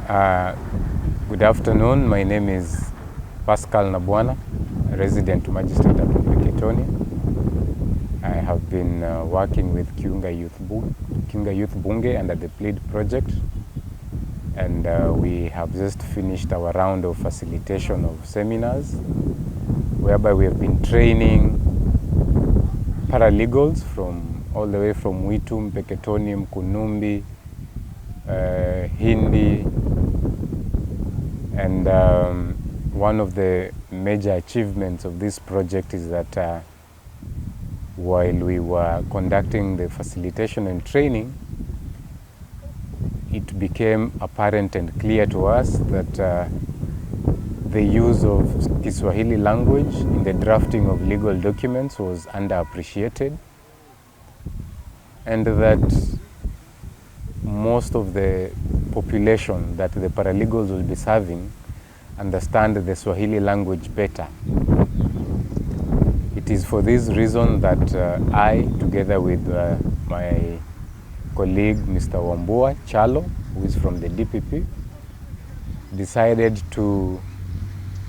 Uh, Good afternoon. My name is Pascal Nabwana, resident Magistrate Mpeketoni. I have been working with Kiunga Youth Bunge under the PLEAD project, and we have just finished our round of facilitation of seminars, whereby we have been training paralegals from all the way from Witu, Mpeketoni, Mkunumbi, Hindi, and one of the major achievements of this project is that while we were conducting the facilitation and training, it became apparent and clear to us that the use of Kiswahili language in the drafting of legal documents was underappreciated, and that most of the population that the paralegals will be serving understand the Swahili language better. It is for this reason that I, together with my colleague Mr. Wambua Chalo, who is from the DPP, decided to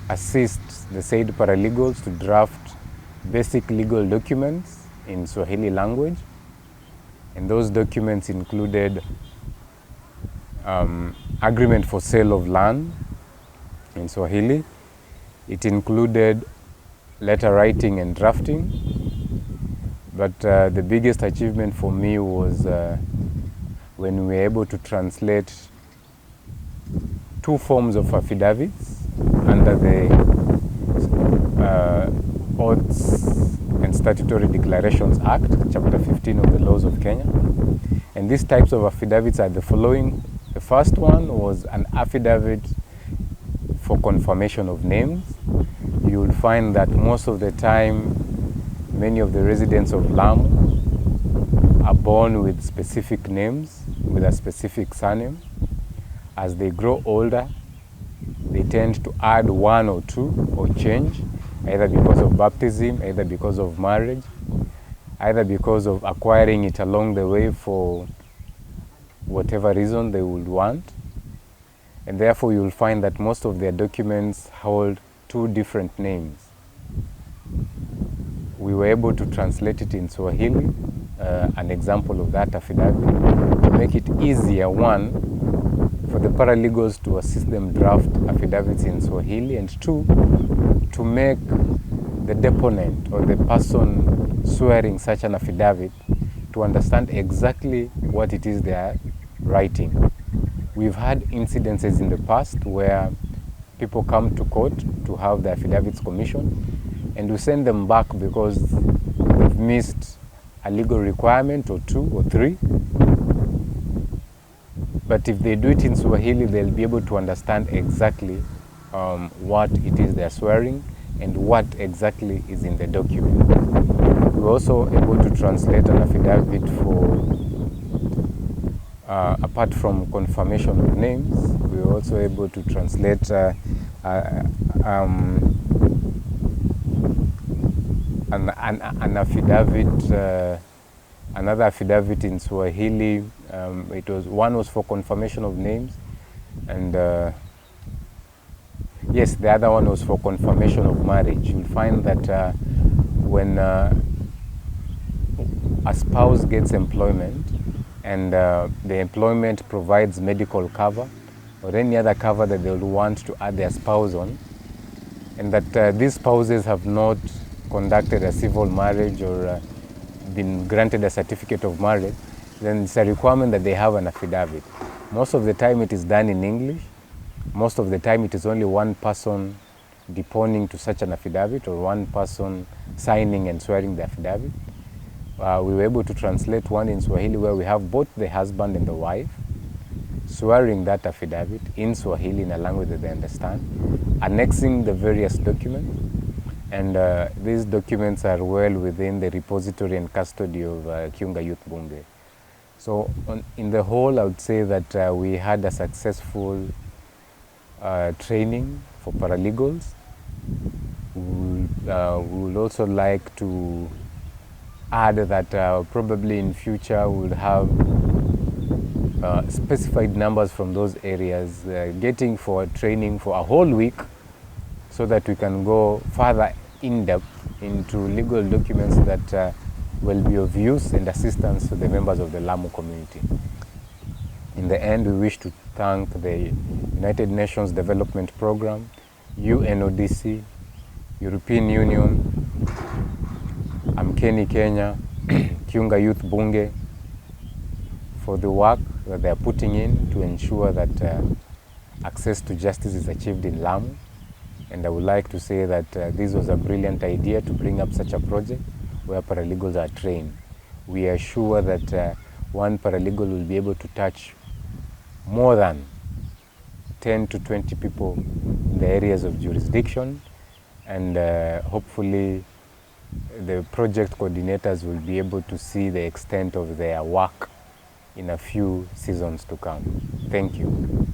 assist the said paralegals to draft basic legal documents in Swahili language. And those documents included agreement for sale of land in Swahili. It included letter writing and drafting. But the biggest achievement for me was when we were able to translate two forms of affidavits under the Oaths and Statutory Declarations Act, Chapter 15 of the Laws of Kenya. And these types of affidavits are the following. The first one was an affidavit for confirmation of names. You will find that most of the time, many of the residents of Lamu are born with specific names, with a specific surname. As they grow older, they tend to add one or two or change, either because of baptism, either because of marriage, either because of acquiring it along the way for whatever reason they would want. And therefore you will find that most of their documents hold two different names. We were able to translate it in Swahili, an example of that affidavit, to make it easier, one, for the paralegals to assist them draft affidavits in Swahili, and two, to make the deponent or the person swearing such an affidavit to understand exactly what it is they are writing. We've had incidences in the past where people come to court to have the affidavits commissioned, and we send them back because they've missed a legal requirement or two or three. But if they do it in Swahili, they'll be able to understand exactly what it is they're swearing and what exactly is in the document. We're also able to translate an affidavit for, apart from confirmation of names, we're also able to translate an affidavit, another affidavit in Swahili. One was for confirmation of names, and yes, the other one was for confirmation of marriage. You'll find that when a spouse gets employment and the employment provides medical cover or any other cover that they'll want to add their spouse on, and that these spouses have not conducted a civil marriage or been granted a certificate of marriage, then it's a requirement that they have an affidavit. Most of the time it is done in English. Most of the time it is only one person deponing to such an affidavit or one person signing and swearing the affidavit. We were able to translate one in Swahili where we have both the husband and the wife swearing that affidavit in Swahili in a language that they understand, annexing the various documents, and these documents are well within the repository and custody of Kiunga Youth Bunge. So in the whole, I would say that we had a successful training for paralegals. We would also like to add that probably in future we'll have specified numbers from those areas, getting for training for a whole week so that we can go further in depth into legal documents that will be of use and assistance to the members of the Lamu community. In the end, we wish to thank the United Nations Development Program, UNODC, European Union, Amkeni Kenya, Kiunga Youth Bunge, for the work that they are putting in to ensure that access to justice is achieved in Lamu. And I would like to say that this was a brilliant idea to bring up such a project where paralegals are trained. We are sure that one paralegal will be able to touch more than 10 to 20 people in the areas of jurisdiction, and hopefully the project coordinators will be able to see the extent of their work in a few seasons to come. Thank you.